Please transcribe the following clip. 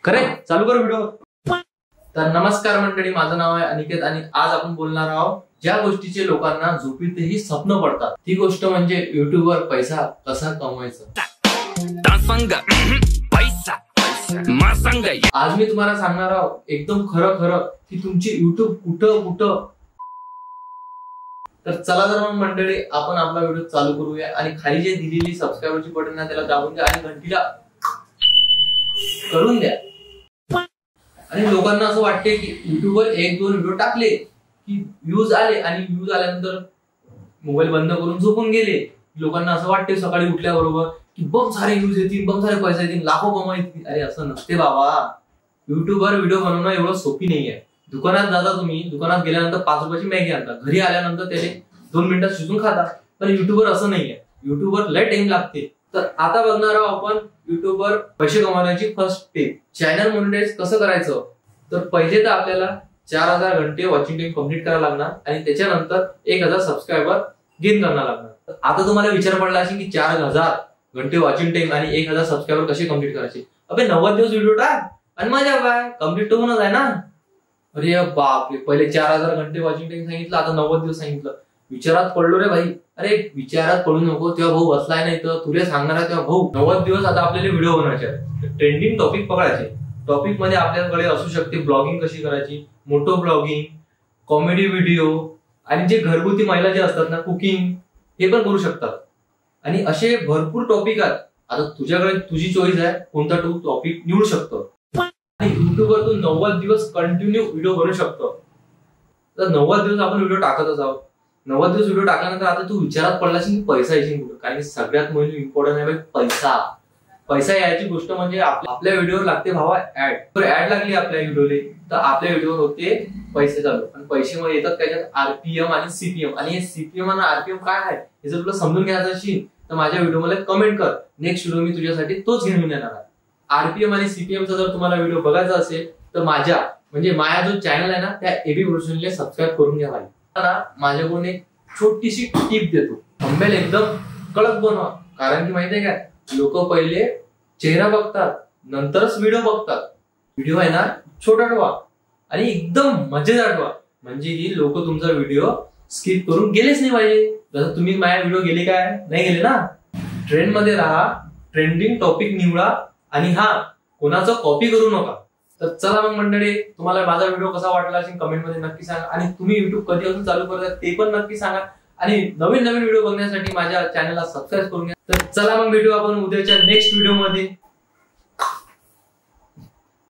Correct, चालू कर video. तर नमस्कार मंडळी, माझं नाव आहे अनिकेत आणि आज आपण बोलणार आहोत ज्या गोष्टीचे लोकांना झोपेतही स्वप्न पडतात, ती गोष्ट म्हणजे युट्यूबवर पैसा कसा कमवायचा। आज मी तुम्हाला सांगणार आहोत एकदम खरं खरं की तुमची युट्यूब कुठं। तर चला तर मग मंडळी आपण आपला व्हिडिओ चालू करूया आणि खाली जे दिलेली सबस्क्राईबरची बटन आहे त्याला दाबून द्या आणि घंटीला करून द्या। आणि लोकांना असं वाटते की युट्यूबवर एक दोन व्हिडिओ टाकले की व्ह्यूज आले आणि व्ह्यूज आल्यानंतर मोबाईल बंद करून झोपून गेले। लोकांना असं वाटते सकाळी उठल्याबरोबर की बम सारे व्ह्यूज येतील, बम सारे पैसे येतील, लाखो कमाईतील। अरे असं नसते बाबा, युट्यूबवर व्हिडिओ बनवणं एवढं सोपी नाहीये। दुकानात जाता तुम्ही, दुकानात गेल्यानंतर 5 रुपयाची मॅगी आणता, घरी आल्यानंतर त्याने 2 मिनिटात शिजून खाता, पण युट्यूबवर असं नाहीये। युट्यूबवर लय टाइम लागते। तर आता बघणार आहोत आपण युट्यूबवर पैसे कमवण्याची फर्स्ट स्टेप, चॅनल मोनेटाइज कसं करायचं। तर पहिले तर आपल्याला 4000 घंटे वॉचिंग टाइम कंप्लीट करायला लागणार आणि त्याच्यानंतर 1000 सबस्क्रायबर गेन करायला लागणार। आता तुम्हाला विचार पडला असेल की 4000 घंटे वॉचिंग टाइम आणि 1000 सबस्क्रायबर कसे कंप्लीट करायचे। अबे 90 दिवस व्हिडिओ टाक आणि मजा काय, कंप्लीट तर होणच आहे ना। अरे बापरे, पहिले 4000 घंटे वॉचिंग टाइम सांगितलं, आता 90 दिवस सांगितलं। विचारात पडलो रे भाई। अरे विचारात पडू नको, तेव्हा भाऊ बसलाय नाही तर तुला सांगणार आहे तेव्हा भाऊ 90 दिवस आता आपल्याला व्हिडिओ बनवायचे आहेत। ट्रेंडिंग टॉपिक पकडायचे। टॉपिक मध्ये आपल्याकडे असू शकते ब्लॉगिंग कशी करायची, मोटो ब्लॉगिंग, कॉमेडी व्हिडिओ आणि जे घरगुती महिला जे असतात ना, कुकिंग, हे पण करू शकतात। आणि असे भरपूर टॉपिक आहेत। आता तुझ्याकडे तुझी चॉईस आहे, कोणता तू टॉपिक निवडू शकतो आणि युट्यूबवर तू 90 दिवस कंटिन्यू व्हिडिओ बनवू शकतो। तर 90 दिवस आपण व्हिडिओ टाकतच आहोत। 90 दिवस व्हिडिओ टाकल्यानंतर आता तू विचारात पडलास की पैसा यायची कुठं, कारण की सगळ्यात मोठी इम्पॉर्टंट आहे पैसा। पैसा यायची गोष्ट म्हणजे आपल्या व्हिडिओवर लागते भावा ऍड। तर ऍड लागली आपल्या व्हिडिओला तर आपल्या व्हिडिओवर होते पैसे चालू। आणि पैसे मध्ये येतात त्याच्यात आरपीएम आणि सीपीएम। आणि हे सीपीएम आणि आरपीएम काय आहे हे जर तुला समजून घ्यायचं असेल तर माझ्या व्हिडिओ मध्ये कमेंट कर, नेक्स्ट व्हिडिओ मी तुझ्यासाठी तोच घेऊन येणार आहे। आरपीएम आणि सीपीएमचा जर तुम्हाला व्हिडिओ बघायचा असेल तर माझ्या जो चॅनल आहे ना त्या एबी प्रोफेशनलला सबस्क्राईब करून घ्या भाई। माझ्याकडून एक छोटीशी टिप देतो, थंबनेल एकदम कडक बनवा। कारण की माहितीये काय, लोक पहिले चेहरा बघतात नंतरच व्हिडिओ बघतात। व्हिडिओ आहे ना छोटा ठेवा आणि एकदम मजेदार ठेवा, म्हणजे ही लोक तुमचा व्हिडिओ स्किप करून गेलेच नाही पाहिजे। जसं तुम्ही माझ्या व्हिडिओ गेले काय नाही गेले ना। ट्रेंड मध्ये राहा, ट्रेंडिंग टॉपिक निवडा आणि हा कोणाचं कॉपी करू नका। तर चला मग मंडळी, तुम्हाला माझा व्हिडिओ कसा वाटला असेल कमेंट मध्ये नक्की सांगा आणि तुम्ही युट्यूब कधीपासून चालू करता ते पण नक्की सांगा आणि नवीन व्हिडिओ बघण्यासाठी माझ्या चॅनलला सबस्क्राईब करून घ्या। तर चला मग भेटू आपण उद्याच्या नेक्स्ट व्हिडिओ मध्ये।